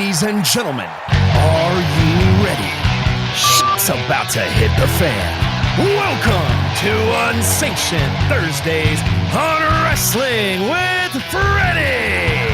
Ladies and gentlemen, are you ready? Shit's about to hit the fan. Welcome to Unsanctioned Thursdays on Wrestling with Freddie.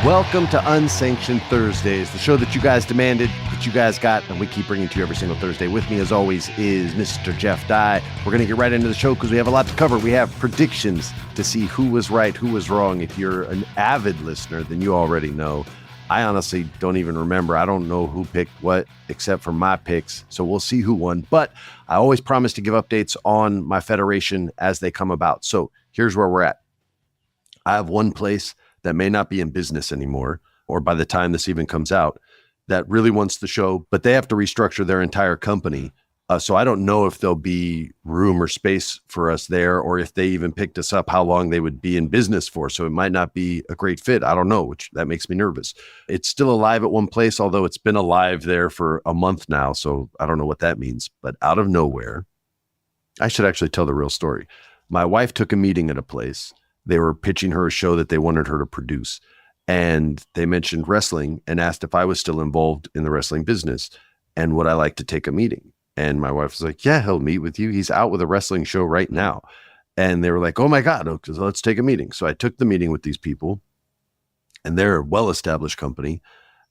Welcome to Unsanctioned Thursdays, the show that you guys demanded, that you guys got, and we keep bringing to you every single Thursday. With me, as always, is Mr. Jeff Dye. We're going to get right into the show because we have a lot to cover. We have predictions to see who was right, who was wrong. If you're an avid listener, then you already know. I honestly don't even remember. I don't know who picked what except for my picks, so we'll see who won. But I always promise to give updates on my federation as they come about. So here's where we're at. I have one place that may not be in business anymore, or by the time this even comes out, that really wants the show, but they have to restructure their entire company. So I don't know if there'll be room or space for us there, or if they even picked us up, how long they would be in business for. So it might not be a great fit. I don't know, which that makes me nervous. It's still alive at one place, although it's been alive there for a month now. So I don't know what that means, but out of nowhere, I should actually tell the real story. My wife took a meeting at a place. They were pitching her a show that they wanted her to produce. And they mentioned wrestling and asked if I was still involved in the wrestling business and would I like to take a meeting. And my wife was like, yeah, he'll meet with you. He's out with a wrestling show right now. And they were like, oh my God, let's take a meeting. So I took the meeting with these people, and they're a well-established company,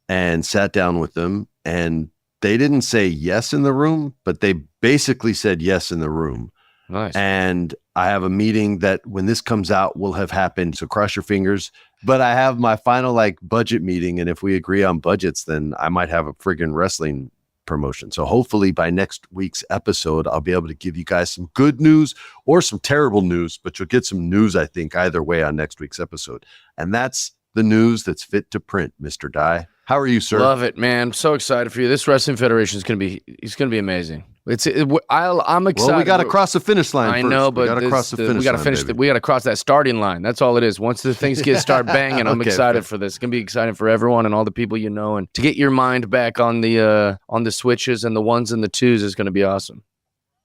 and sat down with them. And they didn't say yes in the room, but they basically said yes in the room. Nice. And I have a meeting that when this comes out will have happened. So cross your fingers. But I have my final budget meeting. And if we agree on budgets, then I might have a friggin' wrestling promotion. So hopefully by next week's episode, I'll be able to give you guys some good news or some terrible news, but you'll get some news, I think, either way on next week's episode. And that's the news that's fit to print, Mr. Dye. How are you, sir? Love it, man. I'm so excited for you. This wrestling federation is going to be amazing. I'm excited. Well, we got to cross the finish line. I know, but we got to cross the finish line. We got to finish. We got to cross that starting line. That's all it is. Once the things start banging, I'm excited for this. It's gonna be exciting for everyone and all the people you know, and to get your mind back on the switches and the ones and the twos is going to be awesome.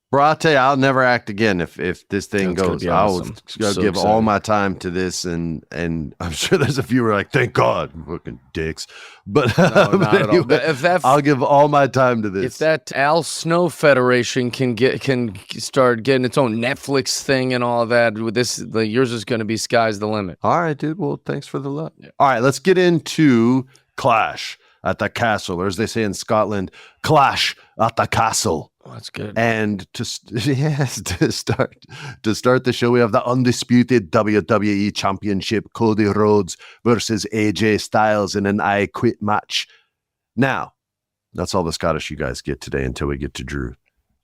Bro, I'll tell you, I'll never act again if this thing goes. Awesome. I'll give all my time to this, and I'm sure there's a few who are like, thank God, fucking dicks. But, no, but anyway, I'll give all my time to this. If that Al Snow Federation can start getting its own Netflix thing and all that, with this, yours is going to be sky's the limit. All right, dude. Well, thanks for the love. Yeah. All right, let's get into Clash at the Castle, or as they say in Scotland, Clash at the Castle. Oh, that's good. And to start the show, we have the undisputed WWE Championship, Cody Rhodes versus AJ Styles in an I Quit match. Now, that's all the Scottish you guys get today until we get to Drew.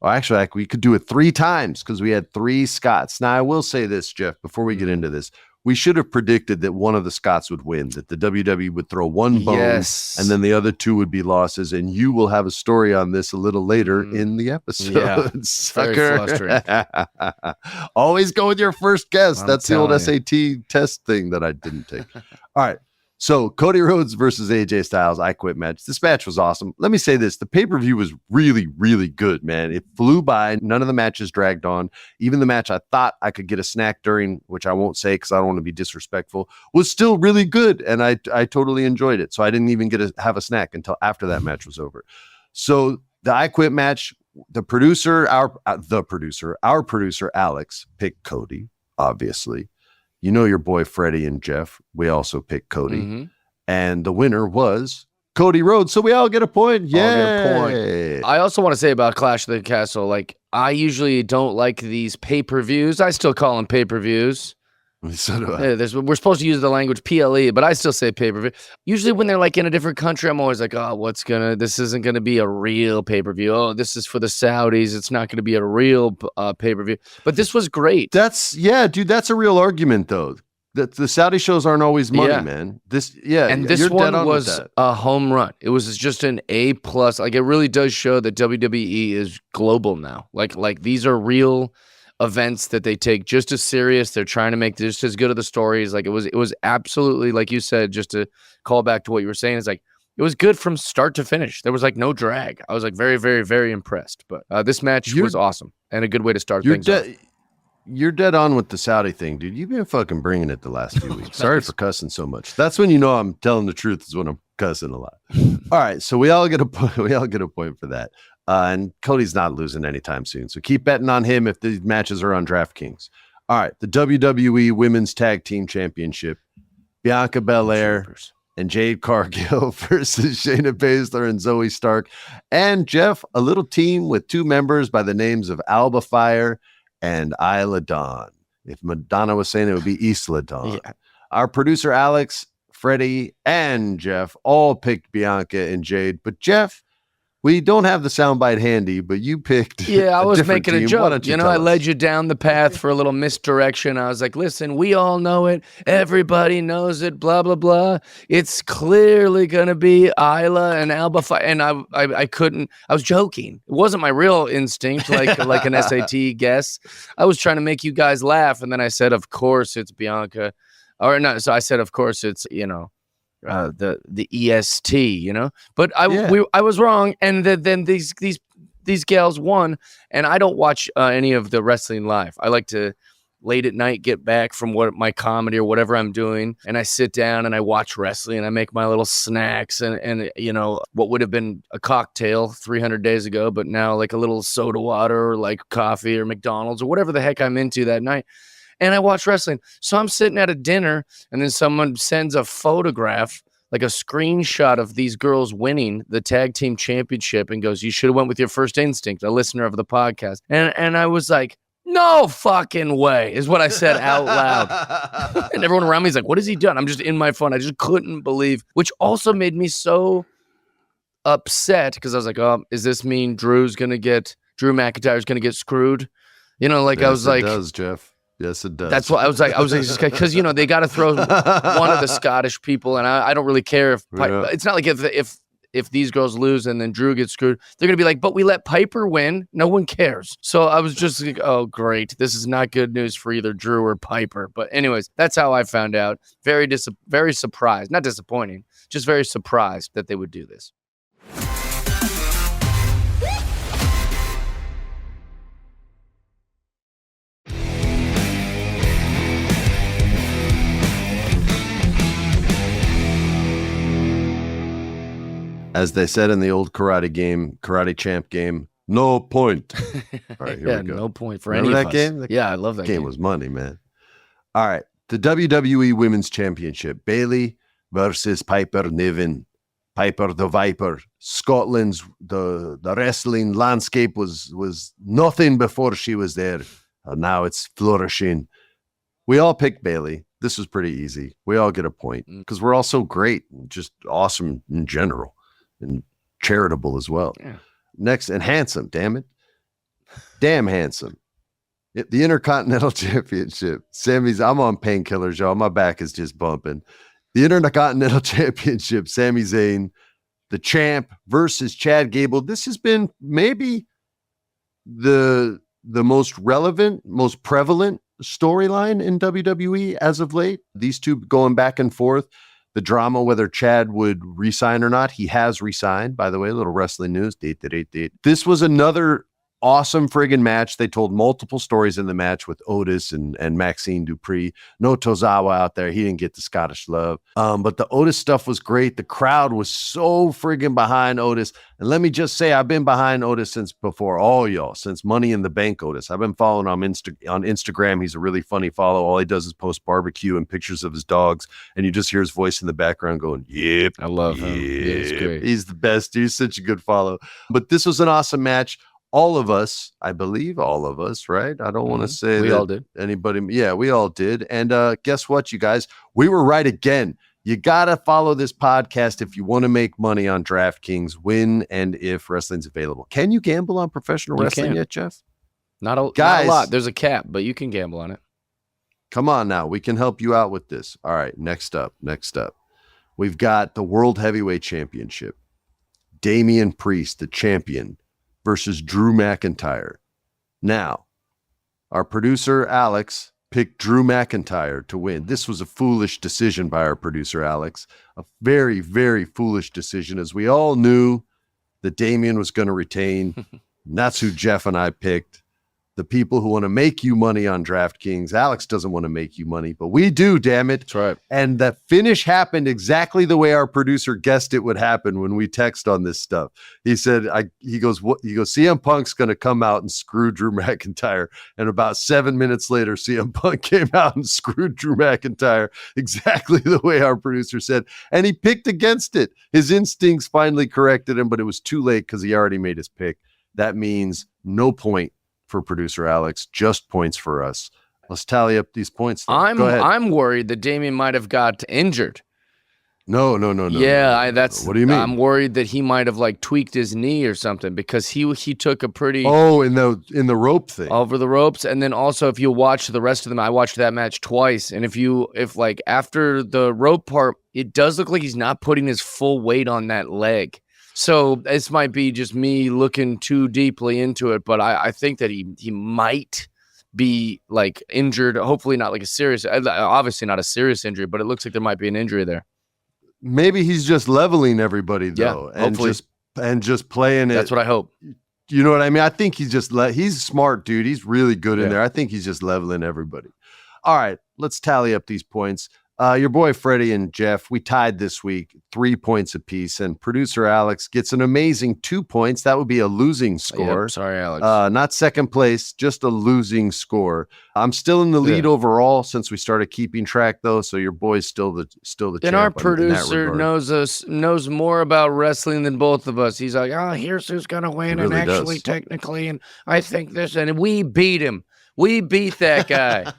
Well, actually, we could do it 3 times because we had 3 Scots. Now, I will say this, Jeff, before we get into this. We should have predicted that one of the Scots would win, that the WWE would throw one bone, and then the other 2 would be losses. And you will have a story on this a little later in the episode. Yeah. Sucker. Always go with your first guess. That's the old SAT test thing that I didn't take. All right. So Cody Rhodes versus AJ Styles, I Quit match. This match was awesome. Let me say this. The pay-per-view was really, really good, man. It flew by. None of the matches dragged on. Even the match I thought I could get a snack during, which I won't say because I don't want to be disrespectful, was still really good. And I totally enjoyed it. So I didn't even get to have a snack until after that match was over. So the I Quit match, our producer, Alex, picked Cody, obviously. You know your boy Freddie and Jeff. We also picked Cody. Mm-hmm. And the winner was Cody Rhodes. So we all get a point. Yeah. I also want to say about Clash of the Castle, I usually don't like these pay-per-views. I still call them pay-per-views. So do I. We're supposed to use the language PLE, but I still say pay-per-view. Usually when they're in a different country, I'm always like, oh, this isn't going to be a real pay-per-view. Oh, this is for the Saudis. It's not going to be a real pay-per-view. But this was great. That's a real argument, though. The Saudi shows aren't always money, man. This one was a home run. It was just an A+. It really does show that WWE is global now. These are real events that they take just as serious. They're trying to make just as good of the stories. It was absolutely, like you said, just to call back to what you were saying, it was good from start to finish. There was no drag. I was very, very, very impressed. But this match was awesome and a good way to start things off. You're dead on with the Saudi thing, dude. You've been fucking bringing it the last few weeks. Sorry for cussing so much. That's when you know I'm telling the truth, is when I'm cussing a lot. All right, so we all get a point. We all get a point for that. And Cody's not losing anytime soon, so keep betting on him if these matches are on DraftKings. All right, the WWE Women's Tag Team Championship: Bianca Belair and Jade Cargill versus Shayna Baszler and Zoe Stark. And Jeff, a little team with two members by the names of Alba Fire and Isla Dawn. If Madonna was saying it would be Isla Dawn. Yeah. Our producer Alex, Freddie, and Jeff all picked Bianca and Jade. But Jeff, we don't have the soundbite handy, but you picked. Yeah, I was making a joke. I us? led you down the path for a little misdirection. I was like, listen, we all know it. Everybody knows it, blah, blah, blah. It's clearly going to be Isla and Alba. And I couldn't. I was joking. It wasn't my real instinct, like an SAT guess. I was trying to make you guys laugh. And then I said, of course, it's Bianca. Or no, so I said, of course, it's, the EST, but I was wrong, and then these gals won. And I don't watch any of the wrestling live. I like to late at night get back from my comedy or whatever I'm doing, and I sit down and I watch wrestling, and I make my little snacks and what would have been a cocktail 300 days ago, but now like a little soda water or like coffee or McDonald's or whatever the heck I'm into that night. And I watch wrestling. So I'm sitting at a dinner, and then someone sends a photograph, like a screenshot of these girls winning the tag team championship, and goes, "You should have went with your first instinct," a listener of the podcast. And I was like, no fucking way, is what I said out loud. And everyone around me is like, what has he done? I'm just in my phone. I just couldn't believe, which also made me so upset, because I was like, oh, does this mean Drew McIntyre's going to get screwed? Yes, I was like, it does, Jeff. Yes, it does. That's what I was like, because they got to throw one of the Scottish people, and I don't really care if it's not like if these girls lose and then Drew gets screwed, they're gonna be like, but we let Piper win. No one cares. So I was just like, oh great, this is not good news for either Drew or Piper. But anyways, that's how I found out. Very surprised, not disappointing, just very surprised that they would do this. As they said in the old karate champ game, no point. All right, here we go. No point for Remember any that of game? us. Yeah, I love that game. Game was money, man. All right, the WWE Women's Championship: Bayley versus Piper Niven. Piper the Viper. Scotland's the wrestling landscape was nothing before she was there, and now it's flourishing. We all picked Bayley. This was pretty easy. We all get a point because we're all so great, just awesome in general. And charitable as well. Yeah. Next, and handsome, damn it. Damn handsome. The Intercontinental Championship. I'm on painkillers, y'all. My back is just bumping. The Intercontinental Championship, Sami Zayn, the champ versus Chad Gable. This has been maybe the most relevant, most prevalent storyline in WWE as of late. These two going back and forth. The drama, whether Chad would resign or not. He has resigned, by the way, a little wrestling news. This was another awesome friggin' match. They told multiple stories in the match with Otis and Maxine Dupree. No Tozawa out there. He didn't get the Scottish love. But the Otis stuff was great. The crowd was so friggin' behind Otis. And let me just say, I've been behind Otis since before all y'all, since Money in the Bank Otis. I've been following him on Instagram. He's a really funny follow. All he does is post barbecue and pictures of his dogs. And you just hear his voice in the background going, yep. I love him. He's great. He's the best. He's such a good follow. But this was an awesome match. All of us, I believe all of us, right? I don't want to say we that all did. Anybody. Yeah, we all did. And guess what, you guys? We were right again. You got to follow this podcast if you want to make money on DraftKings when and if wrestling's available. Can you gamble on professional wrestling yet, Jeff? Not a lot. There's a cap, but you can gamble on it. Come on now. We can help you out with this. All right, next up. We've got the World Heavyweight Championship. Damian Priest, the champion, versus Drew McIntyre. Now, our producer, Alex, picked Drew McIntyre to win. This was a foolish decision by our producer, Alex. A very, very foolish decision, as we all knew that Damian was going to retain. And that's who Jeff and I picked. the people who want to make you money on DraftKings. Alex doesn't want to make you money, but we do, damn it. That's right. And the finish happened exactly the way our producer guessed it would happen when we text on this stuff. He said, he goes, CM Punk's going to come out and screw Drew McIntyre. And about 7 minutes later, CM Punk came out and screwed Drew McIntyre exactly the way our producer said. And he picked against it. His instincts finally corrected him, but it was too late because he already made his pick. That means no point for producer Alex, just points for us. Let's tally up these points. Go ahead. I'm worried that Damian might have got injured. No. Yeah, What do you mean? I'm worried that he might have like tweaked his knee or something because he took a pretty in the rope thing over the ropes, and then also if you watch the rest of them, I watched that match twice, and if like after the rope part, it does look like he's not putting his full weight on that leg. So this might be just me looking too deeply into it, but I think that he might be like injured. Hopefully not like obviously not a serious injury, but it looks like there might be an injury there. Maybe he's just leveling everybody though, and just playing it. That's what I hope. You know what I mean? I think he's a smart dude. He's really good in there. I think he's just leveling everybody. All right, let's tally up these points. Your boy Freddie and Jeff, we tied this week, 3 points apiece, and producer Alex gets an amazing 2 points. That would be a losing score. Yep, sorry, Alex. Not second place, just a losing score. I'm still in the lead overall since we started keeping track, though. So your boy's still the champ. And our producer knows more about wrestling than both of us. He's like, here's who's gonna win, and actually, technically, and I think this, and we beat him. We beat that guy.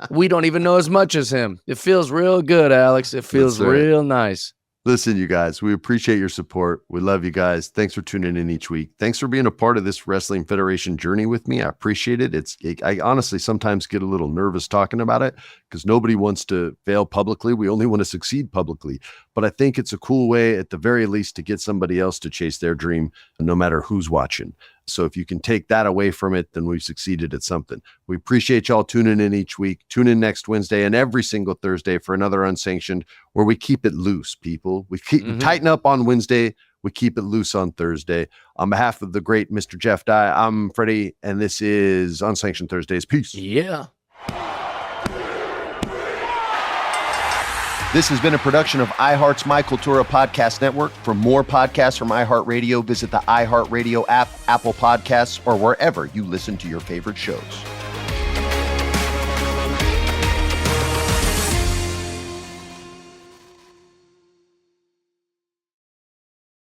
We don't even know as much as him. It feels real good, Alex. It feels real nice. Listen, you guys, we appreciate your support. We love you guys. Thanks for tuning in each week. Thanks for being a part of this Wrestling Federation journey with me. I appreciate it. I honestly sometimes get a little nervous talking about it because nobody wants to fail publicly. We only want to succeed publicly. But I think it's a cool way, at the very least, to get somebody else to chase their dream, no matter who's watching. So if you can take that away from it, then we've succeeded at something. We appreciate y'all tuning in each week. Tune in next Wednesday and every single Thursday for another Unsanctioned, where we keep it loose, people. We tighten up on Wednesday. We keep it loose on Thursday. On behalf of the great Mr. Jeff Dye, I'm Freddie, and this is Unsanctioned Thursdays. Peace. Yeah. This has been a production of iHeart's My Cultura Podcast Network. For more podcasts from iHeartRadio, visit the iHeartRadio app, Apple Podcasts, or wherever you listen to your favorite shows.